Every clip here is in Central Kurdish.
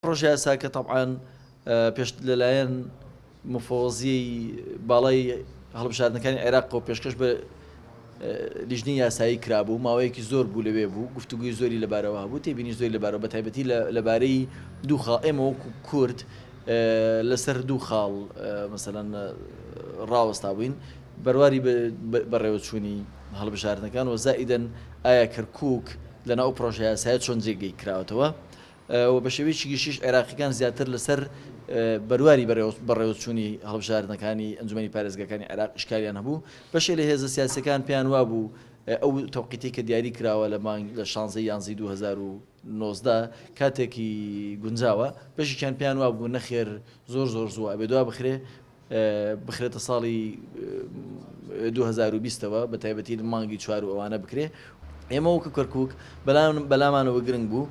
پرۆژە یاساکە تەبعاً پێش لەلایەن مفۆزی باڵای هەڵبژاردنەکانی عێراقەوە پێشکەش بە لیژنەی یاسایی کرابوو، ماوەیەکی زۆر بوو لەوێ بوو، گفتوگوی زۆری لەبارەوە هەبوو، تێبینی زۆری لەبارەوە بە تایبەتی لەبارەی دوو خاڵ ئێمە وەکو کورد لەسەر دوو خاڵ مەسەلەن ڕاوەستا بووین بەرواری بەڕێوەچوونی هەڵبژاردنەکان و زائیدەن ئایا کەرکووک لەناو پرۆژە یاسایە چۆن جێگەی کراوەتەوە و بە شێوەیەکی گشتیش عێراقیەکان زیاتر لەسەر بەرواری بەڕێوەچوونی هەڵبژاردنەکانی ئەنجومەنی پارێزگاکانی عێراق ئیشکالیان هەبوو. بەشێ لە هێزە سیاسەکان پێیان وابوو ئەو تەوقیتی کە دیاری کراوە لە 16 یانزەی 2019 کاتێکی گونجاوە بەشێکیان پێیان وابوو نەخێر زۆر زووە ئەبێ دوا بخرێتە ساڵی 2020ەوە بە تایبەتی مانگی 4 و ئەوانە بکرێ. ئێمە وەکو کەرکووک بەلامانەوە گرنگ بوو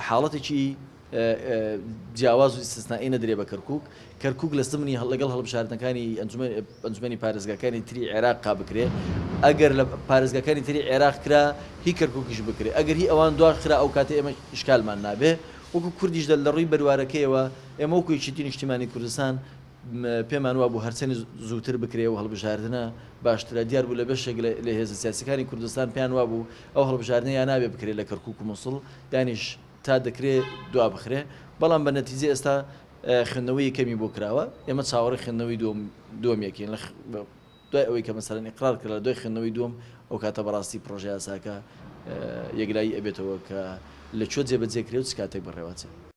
حاڵەتێکی جیاواز و ئیستثنایی نەدرێ بە کەرکووک لە سمنی لەگەڵ هەڵبژاردنەکانی ئەنجومەنی پارێزگاکانی تری عێراق بکرێ. ئەگەر لە پارێزگاکانی تری عێراق کرا هی کەرکووکیش بکرێ، ئەگەر هی ئەوان دوا خرا ئەو کاتێ ئێمە ئیشکالمان نابێ. وەکو کوردیش لە ڕووی بەروارەکەیەوە ئێمە وەکو یەکێتی نیشتیمانی کوردستان پێمان وابوو هەرچەندی زووتر بکرێ و هەڵبژاردنە باشترە. دیار بوو لە بەشێک لە هێزە سیاسەکانی کوردستان پێیان وابوو ئەو هەڵبژاردنە یان نابێ بکرێت لە کەرکووک و مووسڵ یانیش تا دەکرێت دوا بخرێ. بەڵام بە نەتیجە ئێستا خوێندنەوەی کەمی بۆ کراوە، ئێمە چاوەڕێی خوێندنەوەی دووەمیەکەین دوای ئەوەی کە مەسەلەن ئیقرار کرا دوای خوێندنەوەی دووەم ئەو کاتە بەڕاستی پرۆژە یاساکە یەکلایی ئەبێتەوە کە لەکوێ جێبەجێکرێت و چ کاتێک بەڕێوەچێت.